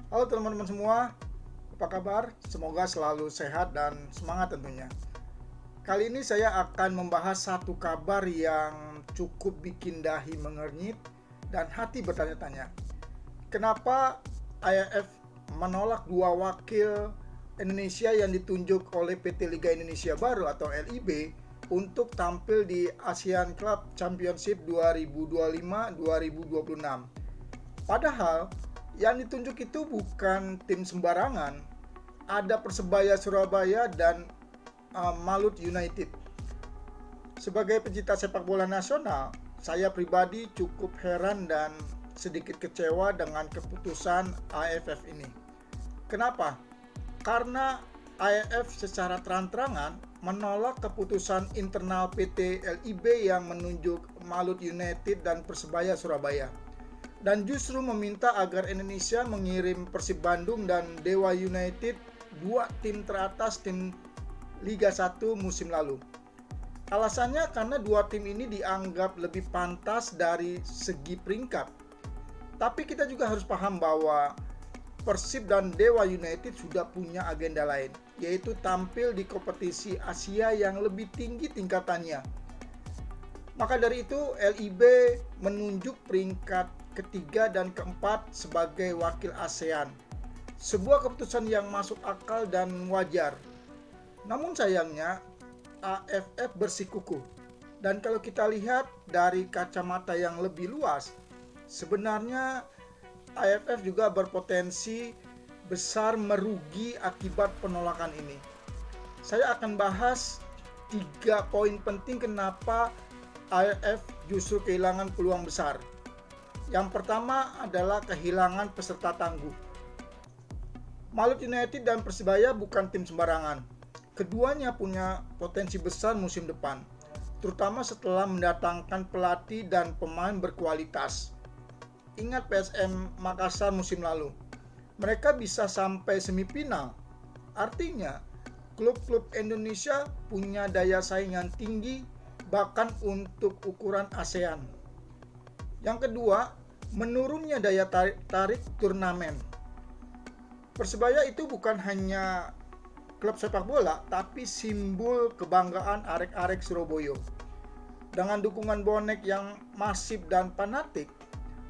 Halo teman-teman semua, apa kabar? Semoga selalu sehat dan semangat tentunya. Kali ini saya akan membahas satu kabar yang cukup bikin dahi mengernyit dan hati bertanya-tanya. Kenapa IAF menolak dua wakil Indonesia yang ditunjuk oleh PT Liga Indonesia Baru atau LIB untuk tampil di ASEAN Club Championship 2025-2026? Padahal yang ditunjuk itu bukan tim sembarangan. Ada Persebaya Surabaya dan Malut United. Sebagai pecinta sepak bola nasional, saya pribadi cukup heran dan sedikit kecewa dengan keputusan AFF ini. Kenapa? Karena AFF secara terang-terangan menolak keputusan internal PT LIB yang menunjuk Malut United dan Persebaya Surabaya, dan justru meminta agar Indonesia mengirim Persib Bandung dan Dewa United, dua tim teratas tim Liga 1 musim lalu. Alasannya karena dua tim ini dianggap lebih pantas dari segi peringkat. Tapi kita juga harus paham bahwa Persib dan Dewa United sudah punya agenda lain, yaitu tampil di kompetisi Asia yang lebih tinggi tingkatannya. Maka dari itu LIB menunjuk peringkat ketiga dan keempat sebagai wakil ASEAN. Sebuah keputusan yang masuk akal dan wajar. Namun sayangnya AFF bersikukuh. Dan kalau kita lihat dari kacamata yang lebih luas, sebenarnya AFF juga berpotensi besar merugi akibat penolakan ini. Saya akan bahas 3 poin penting kenapa AFF justru kehilangan peluang besar. Yang pertama adalah kehilangan peserta tangguh. Malut United dan Persebaya bukan tim sembarangan. Keduanya punya potensi besar musim depan, terutama setelah mendatangkan pelatih dan pemain berkualitas. Ingat PSM Makassar musim lalu, mereka bisa sampai semifinal. Artinya, klub-klub Indonesia punya daya saing yang tinggi bahkan untuk ukuran ASEAN. Yang kedua, menurunnya daya tarik turnamen. Persebaya itu bukan hanya klub sepak bola, tapi simbol kebanggaan arek-arek Surabaya. Dengan dukungan bonek yang masif dan fanatik,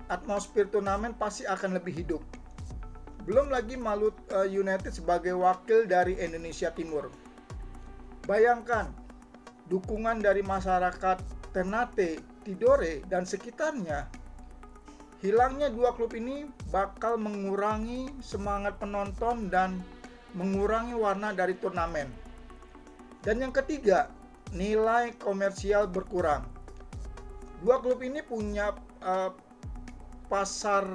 atmosfer turnamen pasti akan lebih hidup. Belum lagi Malut United sebagai wakil dari Indonesia Timur. Bayangkan, dukungan dari masyarakat Ternate, Tidore, dan sekitarnya. Hilangnya dua klub ini bakal mengurangi semangat penonton dan mengurangi warna dari turnamen. Dan yang ketiga, nilai komersial berkurang. Dua klub ini punya pasar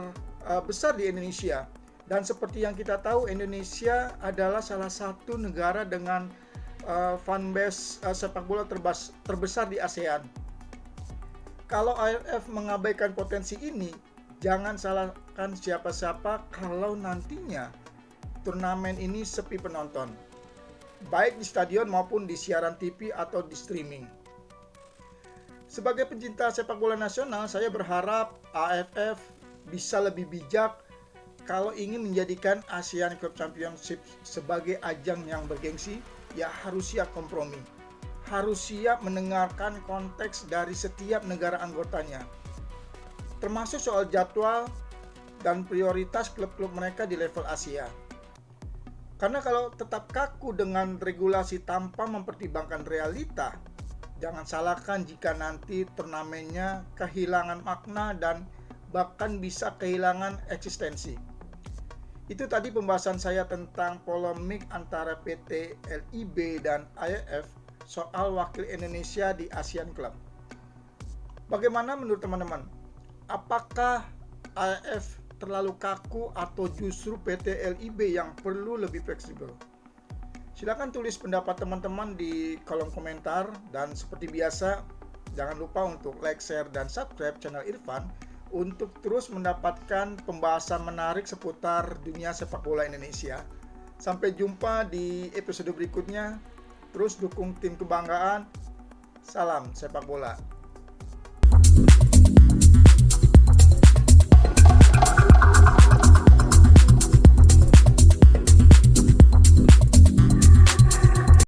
besar di Indonesia. Dan seperti yang kita tahu, Indonesia adalah salah satu negara dengan fanbase sepak bola terbesar di ASEAN. Kalau AFF mengabaikan potensi ini, jangan salahkan siapa-siapa kalau nantinya turnamen ini sepi penonton, baik di stadion maupun di siaran TV atau di streaming. Sebagai pencinta sepak bola nasional, saya berharap AFF bisa lebih bijak kalau ingin menjadikan ASEAN Club Championship sebagai ajang yang bergengsi. Ya harus siap kompromi, harus siap mendengarkan konteks dari setiap negara anggotanya, termasuk soal jadwal dan prioritas klub-klub mereka di level Asia. Karena kalau tetap kaku dengan regulasi tanpa mempertimbangkan realita, jangan salahkan jika nanti turnamennya kehilangan makna dan bahkan bisa kehilangan eksistensi. Itu tadi pembahasan saya tentang polemik antara PT LIB dan AFF soal wakil Indonesia di ASEAN Club. Bagaimana menurut teman-teman? Apakah AFF terlalu kaku atau justru PT LIB yang perlu lebih fleksibel? Silakan tulis pendapat teman-teman di kolom komentar, dan seperti biasa jangan lupa untuk like, share, dan subscribe channel Irfan untuk terus mendapatkan pembahasan menarik seputar dunia sepak bola Indonesia. Sampai jumpa di episode berikutnya. Terus dukung tim kebanggaan. Salam sepak bola.